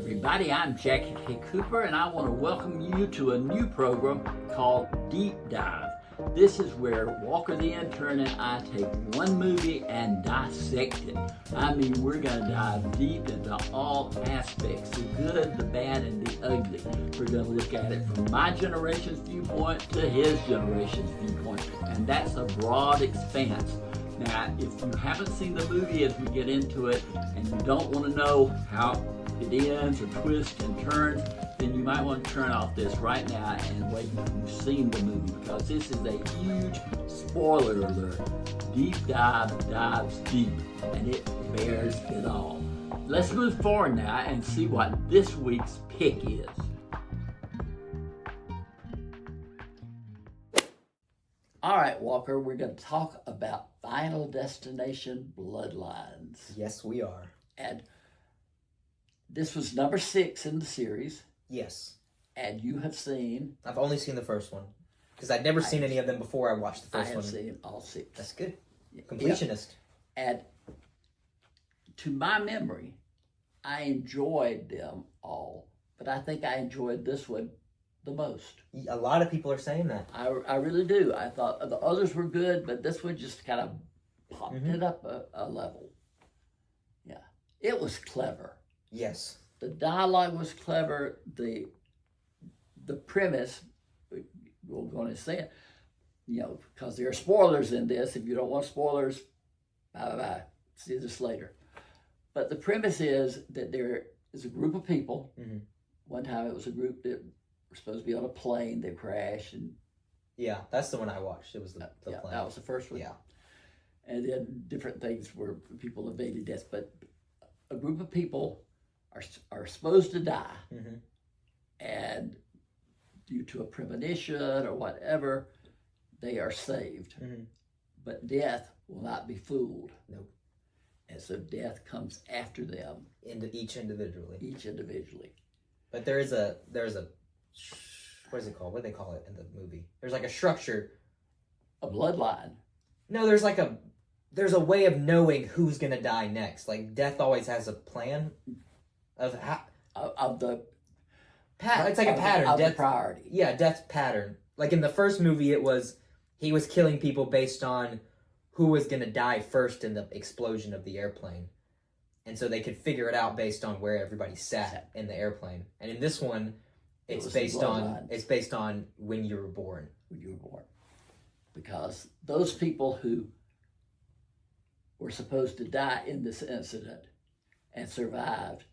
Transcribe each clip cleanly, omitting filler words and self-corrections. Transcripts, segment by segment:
everybody. I'm JackieKCooper, and I want to welcome you to a new program called Deep Dive. This is where Walker the intern and I take one movie and dissect it. I mean, we're going to dive deep into all aspects, the good, the bad, and the ugly. We're going to look at it from my generation's viewpoint to his generation's viewpoint, and that's a broad expanse. Now, if you haven't seen the movie as we get into it, and you don't want to know how it ends or twists and turns, then you might want to turn off this right now and wait until you've seen the movie, because this is a huge spoiler alert. Deep Dive dives deep, and it bears it all. Let's move forward now and see what this week's pick is. All right, Walker, we're going to talk about Final Destination Bloodlines. Yes, we are. And this was number 6 in the series. Yes. And you have seen... I've only seen the first one. Because I'd never seen any of them before I watched the first one. I have seen all 6. That's good. Completionist. Yeah. And to my memory, I enjoyed them all. But I think I enjoyed this one the most. A lot of people are saying that. I really do. I thought the others were good, but this one just kind of popped it up a level. Yeah. It was clever. Yes. The dialogue was clever. The premise, we're going to say it, because there are spoilers in this. If you don't want spoilers, bye-bye. See this later. But the premise is that there is a group of people. Mm-hmm. One time it was a group that were supposed to be on a plane. They crashed. And yeah, that's the one I watched. It was the plane. That was the first one. Yeah. And then different things where people evaded death. But a group of people are supposed to die, and due to a premonition or whatever, they are saved. But death will not be fooled. Nope. And so death comes after them. Each individually. But there is a what is it called? What do they call it in the movie? There's like a structure. A bloodline. No, there's a way of knowing who's gonna die next. Like death always has a plan. Of the pattern. It's like a pattern. Of the priority. Yeah, death's pattern. Like in the first movie, he was killing people based on who was going to die first in the explosion of the airplane. And so they could figure it out based on where everybody sat in the airplane. And in this one, it's based on when you were born. Because those people who were supposed to die in this incident and survived,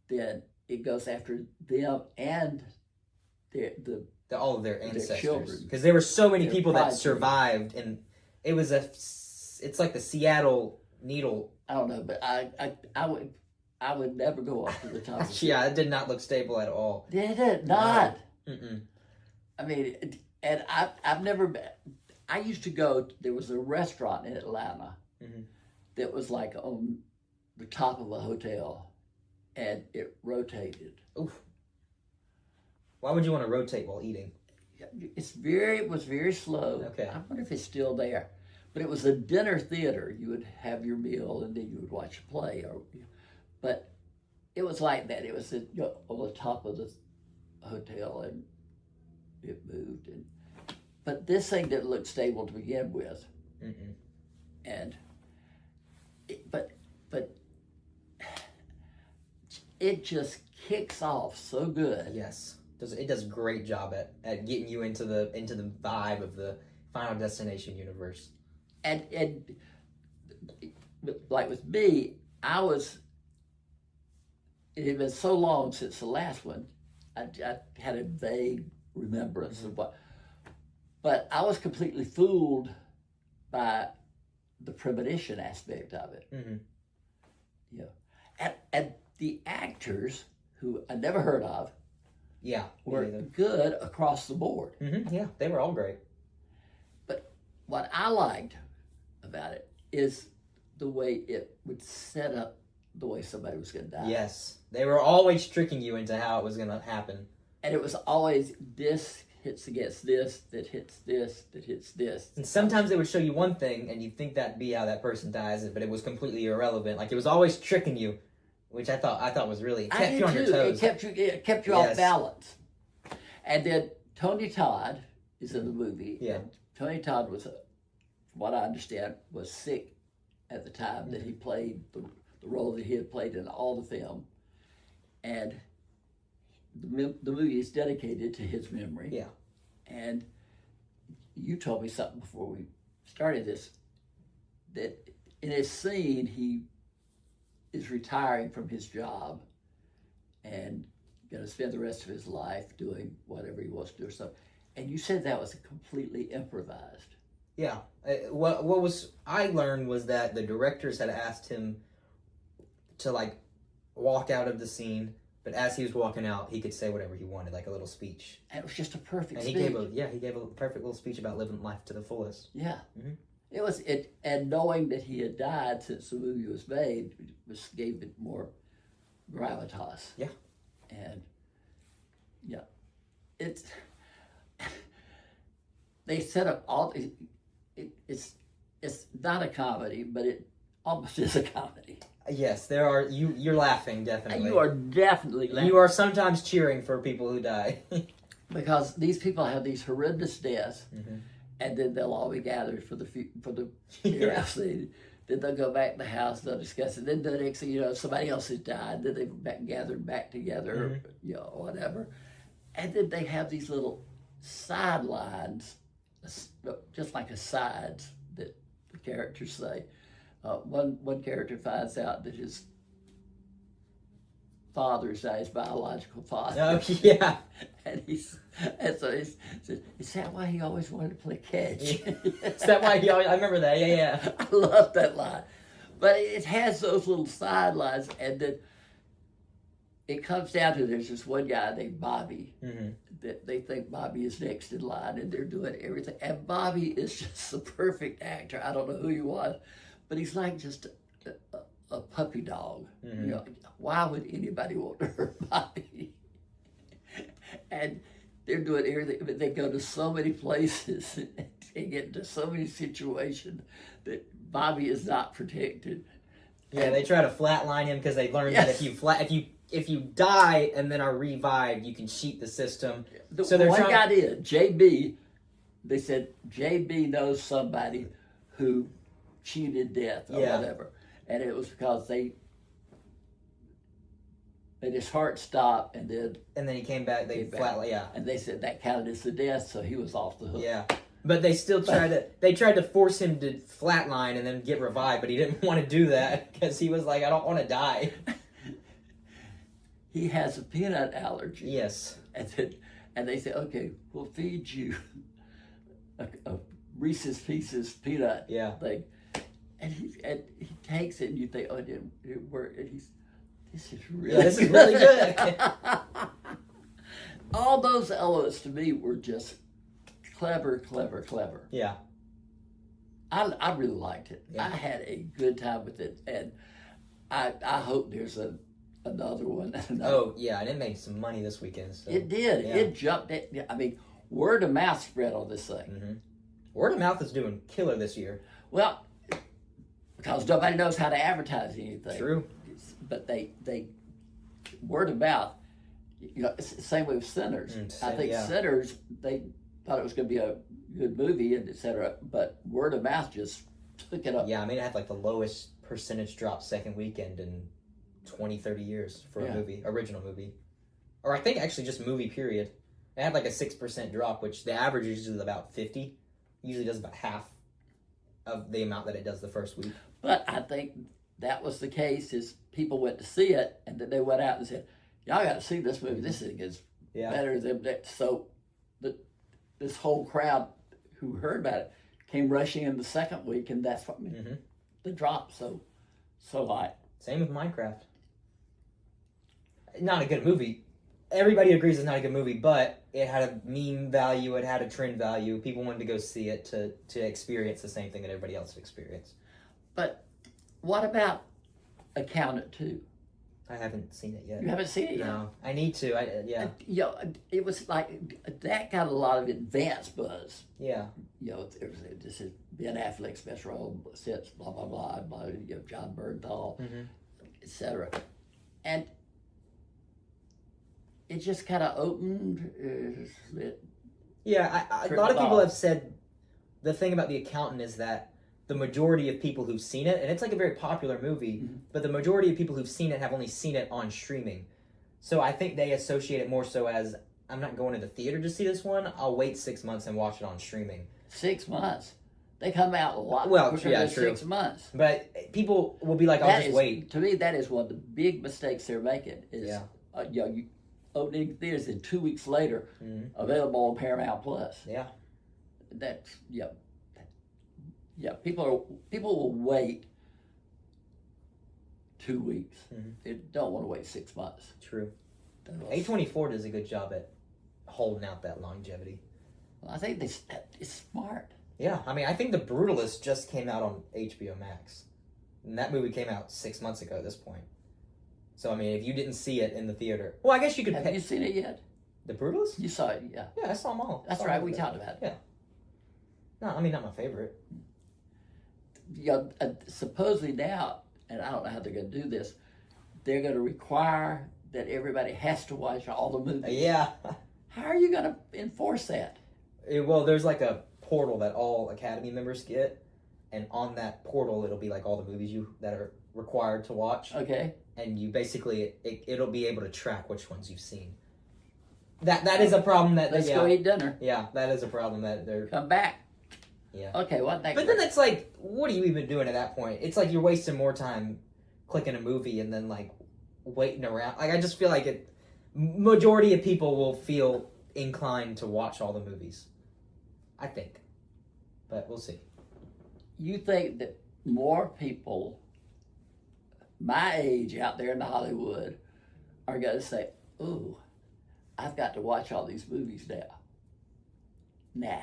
then it goes after them and all of their ancestors. Because there were so many people that survived, and it's like the Seattle Needle. I don't know, but I would never go up to the top. Yeah, it did not look stable at all. Did it not? No. Mm-mm. I mean, and I've never been. I used to go. There was a restaurant in Atlanta that was like on the top of a hotel. And it rotated. Oof. Why would you want to rotate while eating? It was very slow. Okay. I wonder if it's still there. But it was a dinner theater. You would have your meal and then you would watch a play. But it was like that. It was on the top of the hotel, and it moved. But this thing didn't look stable to begin with. Mm-mm. And but it just kicks off so good. Yes, it does a great job at getting you into the vibe of the Final Destination universe. And like with me, it had been so long since the last one, I had a vague remembrance of what, but I was completely fooled by the premonition aspect of it. And the actors, who I never heard of, were good across the board. Yeah, they were all great. But what I liked about it is the way it would set up the way somebody was going to die. Yes, they were always tricking you into how it was going to happen. And it was always this hits against this, that hits this, that hits this. And sometimes they would show you one thing, and you'd think that'd be how that person dies, but it was completely irrelevant. Like, it was always tricking you which I thought was really I kept did you on your too. toes. It kept you off balance. And then Tony Todd is in the movie. Yeah. And Tony Todd was, from what I understand, was sick at the time that he played the role that he had played in all the film. And the movie is dedicated to his memory. Yeah. And you told me something before we started this, that in his scene, he is retiring from his job and going to spend the rest of his life doing whatever he wants to do or something. And you said that was completely improvised. Yeah. What was I learned was that the directors had asked him to like walk out of the scene, but as he was walking out, he could say whatever he wanted, like a little speech. And it was just a perfect And speech. he gave a perfect little speech about living life to the fullest. Yeah. Mm-hmm. And knowing that he had died since the movie was made gave it more gravitas. Yeah. And yeah, it's they set up all it's not a comedy, but it almost is a comedy. Yes, there are you're laughing definitely. You are definitely laughing. You are sometimes cheering for people who die. Because these people have these horrendous deaths, mm-hmm. and then they'll all be gathered for the funeral scene. Then they'll go back to the house, they'll discuss it. Then the next thing somebody else has died, then they've gathered back together, mm-hmm. Whatever. And then they have these little sidelines, just like asides that the characters say. One character finds out that his father's died, his biological father. Oh, yeah. And so he says, is that why he always wanted to play catch? Is that why he always, I remember that, yeah. I love that line. But it has those little sidelines, and then it comes down to there's this one guy named Bobby mm-hmm. that they think Bobby is next in line, and they're doing everything. And Bobby is just the perfect actor. I don't know who he was, but he's like just a puppy dog. Mm-hmm. Why would anybody want to hurt Bobby? And they're doing everything, but they go to so many places and get into so many situations that Bobby is not protected. Yeah, they try to flatline him because they learned that if you die and then are revived, you can cheat the system. So one guy did. JB, they said JB knows somebody who cheated death or whatever, and it was because his heart stopped, and then he came back. They and they said that counted as the death, so he was off the hook. Yeah, but they still tried to force him to flatline and then get revived, but he didn't want to do that because he was like, I don't want to die. He has a peanut allergy. Yes, and they said, okay, we'll feed you a Reese's Pieces peanut thing, and he takes it, and you think, oh, it didn't work, and this is really good. All those elements to me were just clever. Yeah. I really liked it. Yeah. I had a good time with it, and I hope there's another one. Oh, yeah, and it made some money this weekend. So. It did. Yeah. It jumped. I mean, word of mouth spread on this thing. Mm-hmm. Word of mouth is doing killer this year. Well, because nobody knows how to advertise anything. True. But they word of mouth, it's the same way with Sinners. I think Sinners, they thought it was going to be a good movie and et cetera, but word of mouth just took it up. Yeah, I mean, it had like the lowest percentage drop second weekend in 20, 30 years for a movie, original movie. Or I think actually just movie period. It had like a 6% drop, which the average is usually about 50. Usually does about half of the amount that it does the first week. But I think that was the case, is people went to see it, and then they went out and said, y'all got to see this movie. This thing is better than that. So this whole crowd who heard about it came rushing in the second week, and that's what the drop so high. Same with Minecraft. Not a good movie. Everybody agrees it's not a good movie, but it had a meme value, it had a trend value. People wanted to go see it to experience the same thing that everybody else had experienced. But what about Accountant 2? I haven't seen it yet. You haven't seen it yet? No, I need to. It was like that got a lot of advanced buzz. Yeah. This is Ben Affleck's best role since blah blah blah blah. John Bernthal, etc. And it just kind of opened. Yeah, a lot of people have said the thing about The Accountant is that the majority of people who've seen it, and it's like a very popular movie, but the majority of people who've seen it have only seen it on streaming. So I think they associate it more so as, I'm not going to the theater to see this one, I'll wait 6 months and watch it on streaming. 6 months? They come out a lot quicker than 6 months. But people will be like, I'll just wait. To me, that is one of the big mistakes they're making. Is you opening theaters and 2 weeks later, available on Paramount Plus. Yeah. That's People will wait 2 weeks. They don't want to wait 6 months. True. A24 does a good job at holding out that longevity. Well, I think it's smart. Yeah, I mean, I think The Brutalist just came out on HBO Max. And that movie came out 6 months ago at this point. So, I mean, if you didn't see it in the theater... Well, I guess you could... Have you seen it yet? The Brutalist? You saw it, yeah. Yeah, I saw them all. That's right, we talked about it. Yeah. No, I mean, not my favorite. Supposedly now, and I don't know how they're going to do this, they're going to require that everybody has to watch all the movies. Yeah. How are you going to enforce that? Well, there's like a portal that all Academy members get, and on that portal it'll be like all the movies that are required to watch. Okay. And you basically it'll be able to track which ones you've seen. That is a problem that let's go eat dinner. Yeah, that is a problem that they're come back. Yeah. Okay, what next? But then it's like, what are you even doing at that point? It's like you're wasting more time clicking a movie and then like waiting around. Like I just feel like majority of people will feel inclined to watch all the movies. I think. But we'll see. You think that more people my age out there in Hollywood are going to say, ooh, I've got to watch all these movies now. Nah.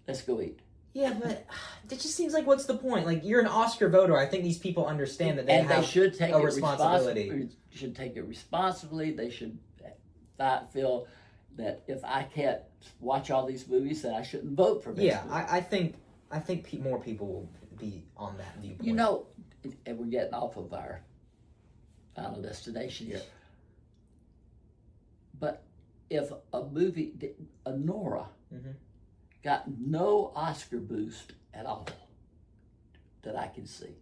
Let's go eat. Yeah, but it just seems like, what's the point? Like, you're an Oscar voter. I think these people understand that they should take a responsibility. Should take it responsibly. They should not feel that if I can't watch all these movies, then I shouldn't vote for best movie. I think more people will be on that viewpoint. You know, and we're getting off of our final destination here. But if a movie, Nora, got no Oscar boost at all that I can see.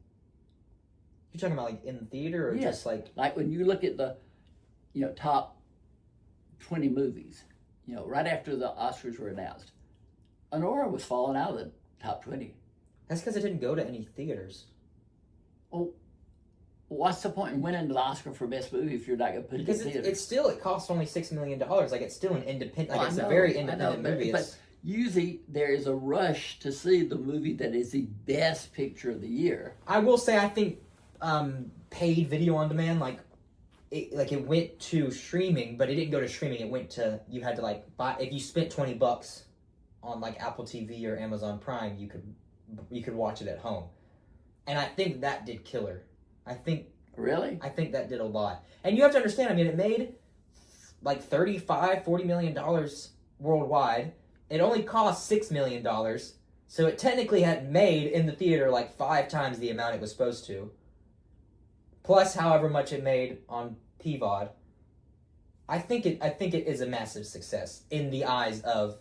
You're talking about like in the theater or just like when you look at the top 20 movies, right after the Oscars were announced, Nora was falling out of the top 20. That's because it didn't go to any theaters. Well, what's the point in winning the Oscar for best movie if you're not going to put it in theaters? Because it costs only $6 million. Like it's still an independent. Like it's a very independent movie. But usually there is a rush to see the movie that is the best picture of the year. I will say, I think paid video on demand, it went to streaming, but it didn't go to streaming. It went to, you had to like buy, if you spent $20 on like Apple TV or Amazon Prime, you could watch it at home. And I think that did killer. Really? I think that did a lot. And you have to understand, I mean, it made like $40 million worldwide. It only cost $6 million. So it technically had made in the theater like 5 times the amount it was supposed to. Plus however much it made on PVOD. I think it is a massive success in the eyes of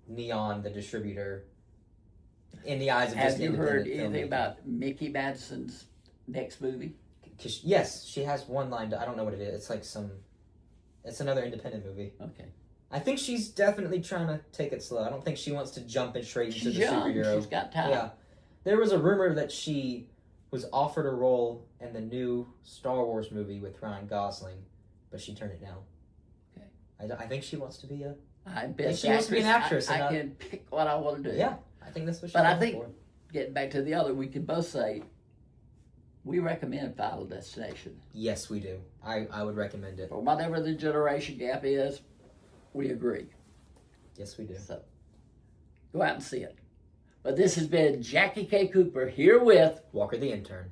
Neon, the distributor. In the eyes of just independent filmmaking. Have you heard anything about Mickey Madison's next movie? Yes, she has one lined up. I don't know what it is. It's like it's another independent movie. Okay. I think she's definitely trying to take it slow. I don't think she wants to jump in straight into the superhero. She's got time. Yeah. There was a rumor that she was offered a role in the new Star Wars movie with Ryan Gosling, but she turned it down. Okay. I think she wants to be she wants to be an actress. I can pick what I want to do. Yeah, I think that's what she's But I going think, for. Getting back to the other, we can both say we recommend Final Destination. Yes, we do. I would recommend it. For whatever the generation gap is, we agree. Yes, we do. So, go out and see it. But this has been Jackie K. Cooper here with Walker the Intern.